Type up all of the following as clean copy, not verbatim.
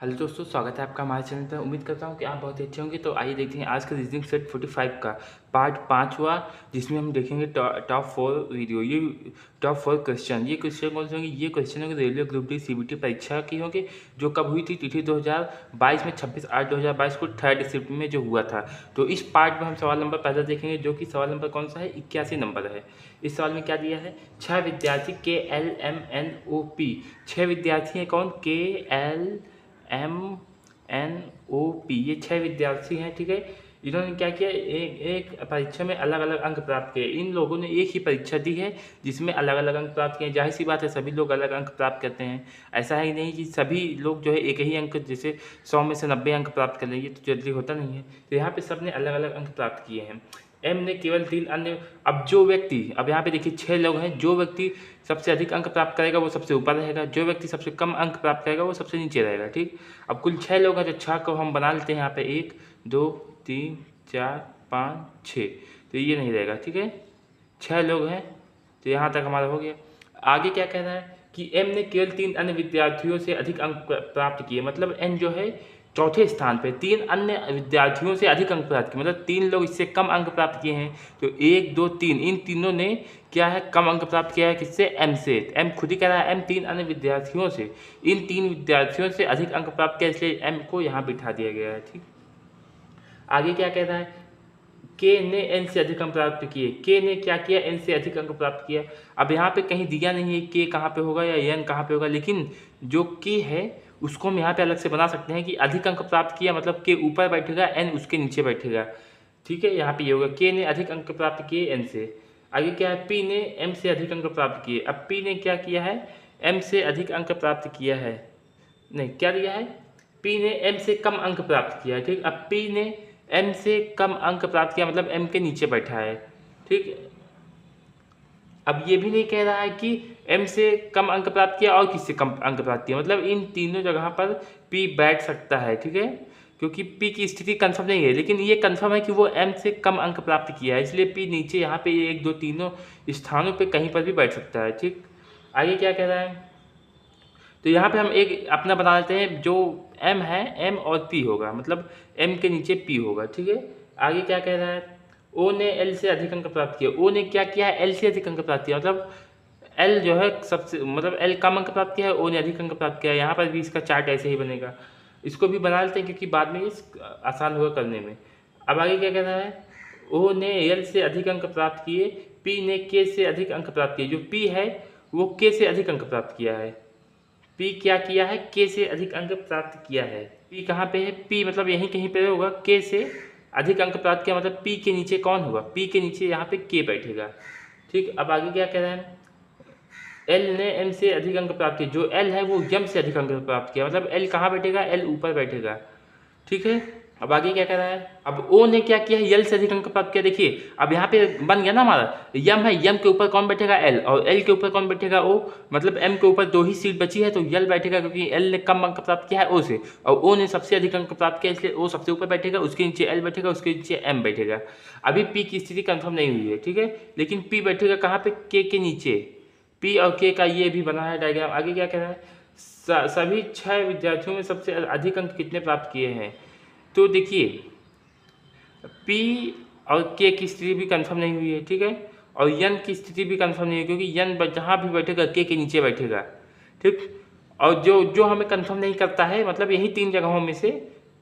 Hello दोस्तों, स्वागत है आपका हमारे चैनल पर। उम्मीद करता हूँ कि आप बहुत अच्छे होंगे। तो आइए देखते हैं आज का रीजनिंग सेट 45 का पार्ट 5वां, जिसमें हम देखेंगे टॉप 4 वीडियो। ये टॉप 4 क्वेश्चन, ये क्वेश्चन कौन से होंगे? ये क्वेश्चन होंगे रेलवे ग्रुप डी सीबीटी परीक्षा की होंगे, जो कब हुई थी? तिथि 2022 में 26/8/2022 को थर्ड शिफ्ट में जो हुआ था। तो इस पार्ट में हम सवाल नंबर पहले देखेंगे, जो कि सवाल नंबर कौन सा है? 81 नंबर है। इस सवाल में क्या दिया है? 6 विद्यार्थी KLMNOP, 6 विद्यार्थी हैं। कौन? KLMNOP, ये 6 विद्यार्थी हैं। ठीक है, इन्होंने क्या किया? एक परीक्षा में अलग अलग अंक प्राप्त किए। इन लोगों ने एक ही परीक्षा दी है जिसमें अलग अलग अंक प्राप्त किए। जाहिर सी बात है, सभी लोग अलग अंक प्राप्त करते हैं। ऐसा है ही नहीं कि सभी लोग जो है एक ही अंक, जैसे 100 में से 90 अंक प्राप्त कर लेंगे, तो जल्दी होता नहीं है। तो यहाँ पे सब ने अलग अलग अंक प्राप्त किए हैं। एम ने केवल 3 अन्य। अब यहाँ पे देखिए 6 लोग हैं। जो व्यक्ति सबसे अधिक अंक प्राप्त करेगा वो सबसे ऊपर रहेगा, जो व्यक्ति सबसे कम अंक प्राप्त करेगा वो सबसे नीचे रहेगा। ठीक, अब कुल 6 लोग हैं, तो 6 को हम बना लेते हैं यहाँ पे। 1 2 3 4 5 6, तो ये नहीं रहेगा। ठीक है, 6 लोग हैं, तो यहाँ तक हमारा हो गया। आगे क्या कह रहा है कि एम ने केवल 3 अन्य विद्यार्थियों से अधिक अंक प्राप्त किए। मतलब एन जो है चौथे स्थान पे, 3 अन्य विद्यार्थियों से अधिक अंक प्राप्त किए, मतलब 3 लोग इससे कम अंक प्राप्त किए हैं। तो 1 2 3, इन तीनों ने क्या है? कम अंक प्राप्त किया है। किससे? एम से। एम खुद ही कह रहा है एम 3 अन्य विद्यार्थियों से, इन 3 विद्यार्थियों से अधिक अंक प्राप्त किया, इसलिए एम को यहाँ बिठा दिया गया है। ठीक, आगे क्या कह रहा है? के ने एन से अधिक अंक प्राप्त किए। के ने क्या किया? एन से अधिक अंक प्राप्त किया। अब यहाँ पे कहीं दिया नहीं है के कहाँ पे होगा या एन कहाँ पे होगा, लेकिन जो के है उसको हम यहाँ पे अलग से बना सकते हैं कि अधिक अंक प्राप्त किया, मतलब के ऊपर बैठेगा, एन उसके नीचे बैठेगा। ठीक है, यहाँ पे ये होगा के ने अधिक अंक प्राप्त किए एन से। आगे क्या है? पी ने एम से अधिक अंक प्राप्त किए। अब पी ने क्या किया है? एम से अधिक अंक प्राप्त किया है। नहीं, क्या दिया है? पी ने एम से कम अंक प्राप्त किया है। ठीक, अब पी ने एम से कम अंक प्राप्त किया, मतलब एम के नीचे बैठा है। ठीक, अब ये भी नहीं कह रहा है कि एम से कम अंक प्राप्त किया और किससे कम अंक प्राप्त किया, मतलब इन तीनों जगह पर पी बैठ सकता है। ठीक है, क्योंकि पी की स्थिति कंफर्म नहीं है, लेकिन ये कंफर्म है कि वो एम से कम अंक प्राप्त किया है, इसलिए पी नीचे यहाँ पे 1 2 तीनों स्थानों पे कहीं पर भी बैठ सकता है। ठीक, आगे क्या कह रहा है? तो यहाँ पे हम एक अपना बना लेते हैं, जो एम है एम और पी होगा, मतलब एम के नीचे पी होगा। ठीक है, आगे क्या कह रहा है? ओ ने एल से अधिक अंक प्राप्त किया। ओ ने क्या किया है? एल से अधिक अंक प्राप्त किया, मतलब एल जो है सबसे, मतलब एल कम अंक प्राप्त किया है, ओ ने अधिक अंक प्राप्त किया है। यहाँ पर भी इसका चार्ट ऐसे ही बनेगा। इसको भी बना लेते हैं क्योंकि बाद में ये आसान होगा करने में। अब आगे क्या कह रहा है? ओ ने एल से अधिक अंक प्राप्त किए, पी ने के से अधिक अंक प्राप्त किए। जो पी है वो के से अधिक अंक प्राप्त किया है। पी क्या किया है? के से अधिक अंक प्राप्त किया है। पी कहाँ पे है? पी मतलब यहीं कहीं पे होगा। के से अधिक अंक प्राप्त किया, मतलब पी के नीचे कौन होगा? पी के नीचे यहाँ पे के बैठेगा। ठीक, अब आगे क्या कह रहा है? एल ने एम से अधिक अंक प्राप्त किए। जो एल है वो एम से अधिक अंक प्राप्त किया, मतलब एल कहाँ बैठेगा? एल ऊपर बैठेगा। ठीक है, अब आगे क्या कर रहा है? अब ओ ने क्या किया है? यल से अधिक अंक प्राप्त किया। देखिए अब यहाँ पे बन गया ना हमारा, यम है, यम के ऊपर कौन बैठेगा? एल, और एल के ऊपर कौन बैठेगा? ओ, मतलब एम के ऊपर 2 ही सीट बची है, तो यल बैठेगा क्योंकि एल ने कम अंक प्राप्त किया है ओ से, और ओ ने सबसे अधिक अंक प्राप्त किया, इसलिए ओ सबसे ऊपर बैठेगा, उसके नीचे एल बैठेगा, उसके नीचे एम बैठेगा। अभी पी की स्थिति कंफर्म नहीं हुई है। ठीक है, लेकिन पी बैठेगा कहाँ पे? के नीचे। पी और के का ये भी बना है डायग्राम। आगे क्या कह रहा है? सभी 6 विद्यार्थियों में सबसे अधिक अंक कितने प्राप्त किए हैं? तो देखिए पी और के की स्थिति भी कंफर्म नहीं हुई है। ठीक है, और यन की स्थिति भी कंफर्म नहीं है, क्योंकि यन जहाँ भी बैठेगा के नीचे बैठेगा। ठीक, और जो जो हमें कंफर्म नहीं करता है, मतलब यही 3 जगहों में से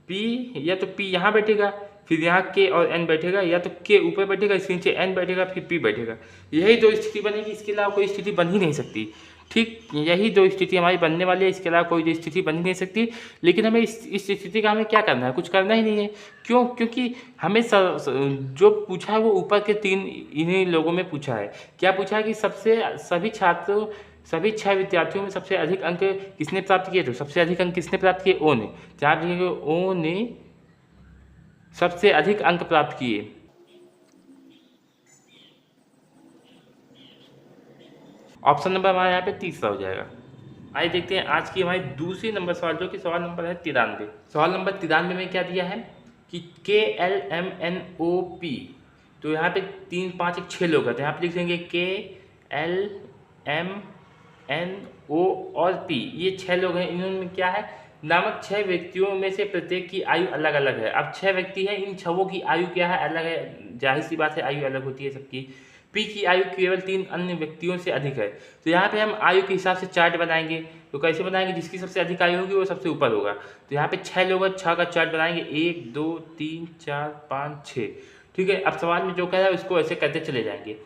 पी, या तो पी यहाँ बैठेगा, फिर यहाँ के और एन बैठेगा, या तो के ऊपर बैठेगा, इसके नीचे एन बैठेगा, फिर पी बैठेगा। यही 2 स्थिति बनेगी, इसके अलावा कोई स्थिति बन ही नहीं सकती। ठीक, यही 2 स्थिति हमारी बनने वाली है, इसके अलावा कोई स्थिति बन ही नहीं सकती। लेकिन हमें इस स्थिति का हमें क्या करना है? कुछ करना ही नहीं है। क्यों? क्योंकि हमें जो पूछा है वो ऊपर के 3 इन्हीं लोगों में पूछा है। क्या पूछा है कि सभी 6 विद्यार्थियों में सबसे अधिक अंक किसने प्राप्त किए? तो सबसे अधिक अंक किसने प्राप्त किए? ओ ने। जहाँ देखेंगे ओ ने सबसे अधिक अंक प्राप्त किए। ऑप्शन नंबर हमारे यहाँ पे तीसरा हो जाएगा। आइए देखते हैं आज की हमारी दूसरी नंबर सवाल, जो कि सवाल नंबर है 93। सवाल नंबर 93 में क्या दिया है कि KLMNOP, तो यहाँ पे 3 5 1 6 लोग हैं, तो यहाँ पे लिख देंगे KLMNO और P, ये 6 लोग हैं। इन्होंने क्या है? नामक 6 व्यक्तियों में से प्रत्येक की आयु अलग अलग है। अब 6 व्यक्ति हैं, इन 6 की आयु क्या है, अलग है। जाहिर सी बात है आयु अलग होती है सबकी। पी की आयु केवल 3 अन्य व्यक्तियों से अधिक है। तो यहाँ पे हम आयु के हिसाब से चार्ट बनाएंगे। तो कैसे बनाएंगे, जिसकी सबसे अधिक आयु होगी वो सबसे ऊपर होगा। तो यहाँ पे 6 लोग हैं, 6 का चार्ट बनाएंगे, 1 2 3 4 5 6। ठीक है, अब सवाल में जो कह रहा है उसको ऐसे करते चले जाएंगे।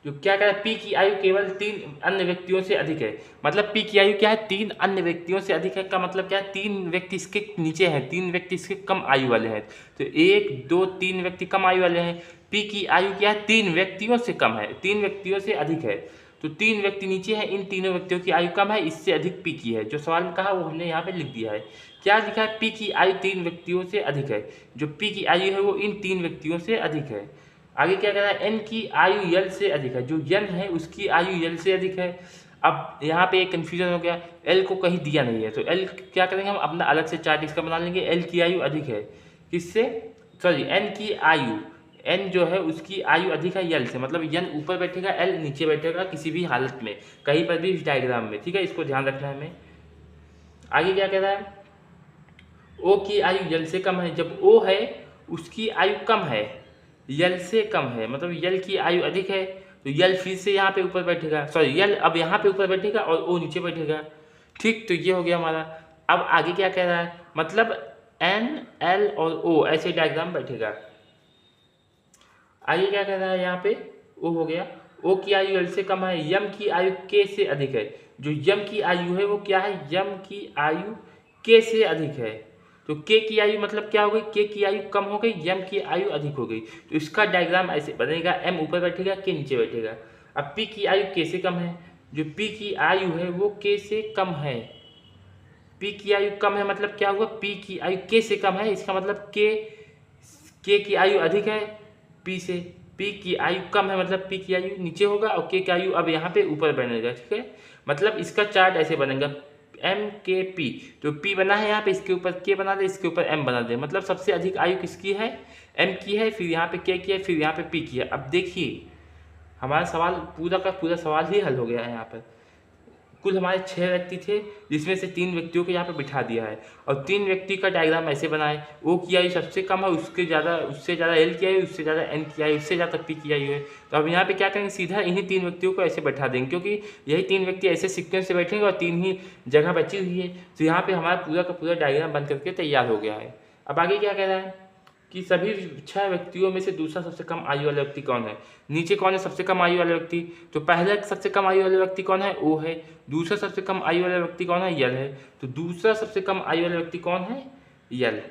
जो क्या कह रहा है, पी की आयु केवल 3 अन्य व्यक्तियों से अधिक है। मतलब पी की आयु क्या है, 3 अन्य व्यक्तियों से अधिक है का मतलब क्या है, 3 व्यक्ति इसके नीचे हैं, 3 व्यक्ति इसके कम आयु वाले हैं। तो 1 2 3 व्यक्ति कम आयु वाले हैं। पी की आयु क्या है, 3 व्यक्तियों से कम है, 3 व्यक्तियों से अधिक है। तो 3 व्यक्ति नीचे हैं, इन तीनों व्यक्तियों की आयु कम है, इससे अधिक पी की है। जो सवाल में कहा वो हमने यहाँ पे लिख दिया है। क्या लिखा है, पी की आयु 3 व्यक्तियों से अधिक है। जो पी की आयु है वो इन 3 व्यक्तियों से अधिक है। आगे क्या कह रहा है, एन की आयु यल से अधिक है। जो एन है उसकी आयु यल से अधिक है। अब यहाँ पे एक कन्फ्यूजन हो गया, एल को कहीं दिया नहीं है, तो एल क्या करेंगे हम अपना अलग से चार्ट इसका बना लेंगे। एल की आयु अधिक है किससे, सॉरी एन की आयु, एन जो है उसकी आयु अधिक है यल से। मतलब एन ऊपर बैठेगा, एल नीचे बैठेगा किसी भी हालत में, कहीं पर भी इस डायग्राम में। ठीक है, इसको ध्यान रखना है हमें। आगे क्या कह रहा है, ओ की आयु यल से कम है। जब ओ है उसकी आयु कम है, यल से कम है, मतलब यल की आयु अधिक है, तो यल फिर से यहाँ पे ऊपर बैठेगा, सॉरी यल अब यहाँ पे ऊपर बैठेगा और ओ नीचे बैठेगा। ठीक, तो ये हो गया हमारा। अब आगे क्या कह रहा है, मतलब एन एल और ओ ऐसे डायग्राम बैठेगा। आगे क्या कह रहा है, यहाँ पे ओ हो गया, ओ की आयु यल से कम है, यम की आयु के से अधिक है। जो यम की आयु है वो क्या है, यम की आयु के से अधिक है। तो के की आयु मतलब क्या हो गई, के की आयु कम हो गई, यम की आयु अधिक हो गई। तो इसका डायग्राम ऐसे बनेगा, एम ऊपर बैठेगा, के नीचे बैठेगा। अब पी की आयु के से कम है, जो पी की आयु है वो के से कम है। पी की आयु कम है मतलब क्या हुआ, पी की आयु के से कम है, इसका मतलब के की आयु अधिक है पी से। पी की आयु कम है मतलब पी की आयु नीचे होगा और के की आयु अब यहाँ पे ऊपर बनेगा। ठीक है, मतलब इसका चार्ट ऐसे बनेगा, एम के पी। तो पी बना है यहाँ पे, इसके ऊपर के बना दे, इसके ऊपर एम बना दे। मतलब सबसे अधिक आयु किसकी है, एम की है, फिर यहाँ पे के की है, फिर यहाँ पे पी की है। अब देखिए हमारा सवाल पूरा का पूरा सवाल ही हल हो गया है। यहाँ पर कुल हमारे 6 व्यक्ति थे, जिसमें से 3 व्यक्तियों को यहाँ पे बिठा दिया है और 3 व्यक्ति का डायग्राम ऐसे बनाए। ओ की आयु सबसे कम है, उससे ज़्यादा एल की आयु, उससे ज़्यादा एन की आयु, उससे ज़्यादा पी की आयु है। तो अब यहाँ पे क्या करेंगे, सीधा इन्हीं 3 व्यक्तियों को ऐसे बैठा देंगे, क्योंकि यही 3 व्यक्ति ऐसे सीक्वेंस से बैठेंगे और 3 ही जगह बची हुई है। तो यहाँ पर हमारा पूरा का पूरा डायग्राम बन करके तैयार हो गया है। अब आगे क्या कह रहा है कि सभी 6 व्यक्तियों में से दूसरा सबसे कम आयु वाला व्यक्ति कौन है। नीचे कौन है सबसे कम आयु वाला व्यक्ति, तो पहला सबसे कम आयु वाला व्यक्ति कौन है, ओ है। दूसरा सबसे कम आयु वाला व्यक्ति कौन है, यल है। तो दूसरा सबसे कम आयु वाला व्यक्ति कौन है, यल।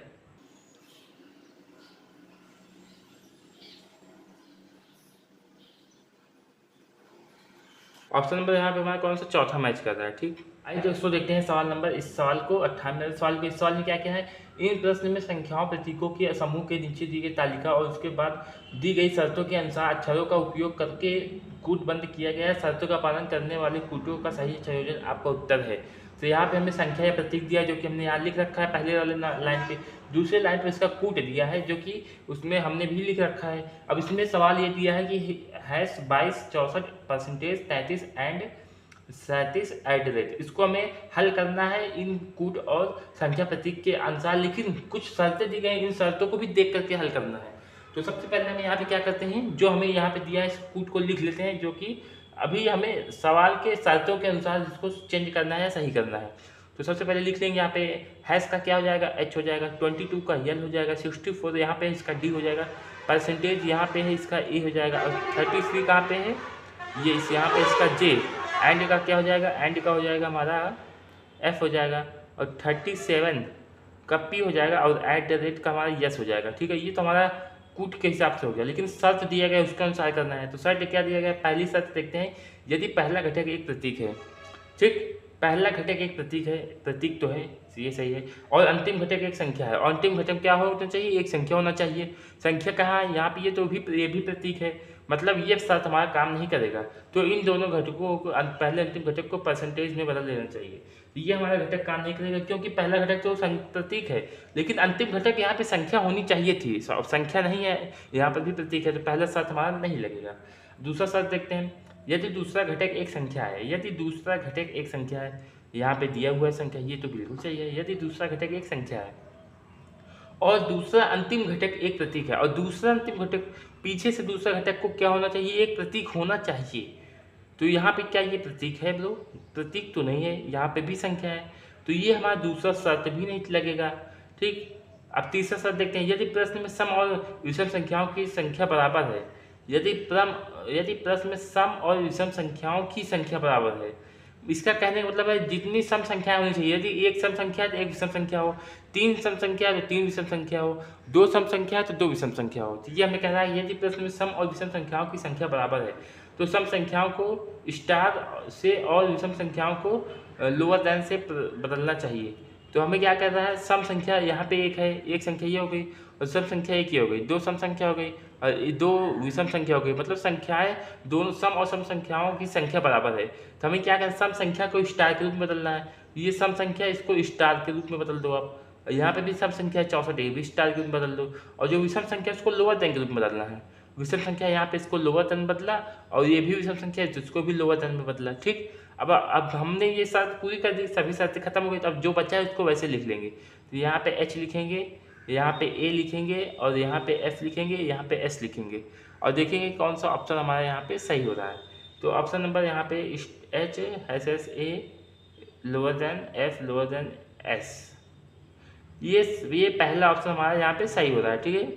ऑप्शन नंबर यहाँ पे हमारा कौन सा, चौथा मैच कर रहा है। ठीक, आइए दोस्तों देखते हैं सवाल नंबर, इस सवाल को 98 सवाल को। इस सवाल में क्या क्या है, इन प्रश्न में संख्याओं प्रतीकों के समूह के नीचे दी गई तालिका और उसके बाद दी गई शर्तों के अनुसार अक्षरों का उपयोग करके कूटबंद किया गया है। शर्तों का पालन करने वाले कूटों का सही संयोजन आपका उत्तर है। तो यहाँ पे हमने संख्या या प्रतीक दिया जो कि हमने यहाँ लिख रखा है पहले वाले लाइन पे। दूसरे लाइन पे इसका कूट दिया है जो कि उसमें हमने भी लिख रखा है। अब इसमें सवाल ये दिया है कि हैश 22 64 परसेंटेज 33 एंड 37 @ इसको हमें हल करना है इन कूट और संख्या प्रतीक के अनुसार, लेकिन कुछ शर्तें दी गई, इन शर्तों को भी देख करके हल करना है। तो सबसे पहले हम यहाँ पे क्या करते हैं, जो हमें यहाँ पे दिया है इस कूट को लिख लेते हैं, जो कि अभी हमें सवाल के शर्तों के अनुसार इसको चेंज करना है या सही करना है। तो सबसे पहले लिख लेंगे यहाँ पे हैश का क्या हो जाएगा, एच हो जाएगा, 22 का यल हो जाएगा, 64 यहाँ पे इसका डी हो जाएगा, परसेंटेज यहाँ पे है इसका ए हो जाएगा, और 33 कहाँ पे है ये इस यहाँ पे इसका जे, एंड का क्या हो जाएगा, एंड का हो जाएगा हमारा एफ हो जाएगा, और 37 का पी हो जाएगा, और @ का हमारा यस हो जाएगा। ठीक है, ये तो हमारा कूट के हिसाब से हो गया, लेकिन शर्त दिया गया उसके अनुसार करना है। तो शर्त क्या दिया गया, पहली शर्त देखते हैं, यदि पहला घटक एक प्रतीक है, ठीक, पहला घटक एक प्रतीक है, प्रतीक तो है ये सही है, और अंतिम घटक एक संख्या है, और अंतिम घटक क्या होना चाहिए, एक संख्या होना चाहिए। संख्या कहाँ है, यहाँ पे ये तो ये भी प्रतीक है, मतलब ये शर्त हमारा काम नहीं करेगा। तो इन दोनों घटकों को पहले अंतिम घटक को परसेंटेज में बदल देना चाहिए। ये हमारा घटक काम नहीं करेगा, क्योंकि पहला घटक तो प्रतीक है, लेकिन अंतिम घटक यहाँ पे संख्या होनी चाहिए थी, संख्या नहीं है, यहाँ पर भी प्रतीक है, तो पहला शर्त हमारा नहीं लगेगा। दूसरा शर्त देखते हैं, यदि दूसरा घटक एक संख्या है, यदि दूसरा घटक एक संख्या है, यहाँ पे दिया हुआ है संख्या, ये तो बिल्कुल सही है। यदि दूसरा घटक एक संख्या है और दूसरा अंतिम घटक एक प्रतीक है, और दूसरा अंतिम घटक पीछे से दूसरा घटक को क्या होना चाहिए, एक प्रतीक होना चाहिए। तो यहाँ पे क्या ये प्रतीक है ब्रो? प्रतीक तो नहीं है, यहाँ पे भी संख्या है, तो ये हमारा दूसरा शर्त भी नहीं लगेगा। ठीक, अब तीसरा शर्त देखते हैं। यदि प्रश्न में सम और विषम संख्याओं की संख्या बराबर है, यदि प्रश्न में सम और विषम संख्याओं की संख्या बराबर है, इसका कहने का मतलब है जितनी सम संख्याएं होनी चाहिए, यदि एक सम संख्या है तो एक विषम संख्या हो, तीन सम संख्या है तो तीन विषम संख्या हो, दो सम संख्या है तो दो विषम संख्या हो। तो ये हमें कह रहा है यदि प्रश्न में सम और विषम संख्याओं की संख्या बराबर है, तो सम संख्याओं को स्टार से और विषम संख्याओं को लोअर दैन से बदलना चाहिए। तो हमें क्या कर रहा है, सम संख्या यहाँ पे एक है, एक संख्या ये हो गई, और सम संख्या एक ये हो गई, दो सम संख्या हो गई और दो विषम संख्या हो गई, मतलब संख्याएं दोनों सम और सम संख्याओं की संख्या बराबर है। तो हमें क्या करना है, सम संख्या को स्टार के रूप में बदलना है। ये सम संख्या, इसको स्टार के रूप में बदल दो आप। यहाँ पे भी सम संख्या 64 है, भी स्टार के रूप में बदल दो, और जो विषम संख्या है उसको लोअर दैन के रूप में बदलना है। विषम संख्या यहाँ पे इसको लोअर दैन बदला, और ये भी विषम संख्या है जिसको भी लोअर दैन में बदला। ठीक, अब हमने ये शर्त पूरी कर दी, सभी शर्तें खत्म हो गई, तो अब जो बचा है उसको वैसे लिख लेंगे। तो यहाँ पे एच लिखेंगे, यहाँ पे ए लिखेंगे, और यहाँ पे एफ लिखेंगे, यहाँ पे एस लिखेंगे, और देखेंगे कौन सा ऑप्शन हमारा यहाँ पे सही हो रहा है। तो ऑप्शन नंबर यहाँ पे H S a lower than F lower than S, ये पहला ऑप्शन हमारा यहाँ पे सही हो रहा है। ठीक है।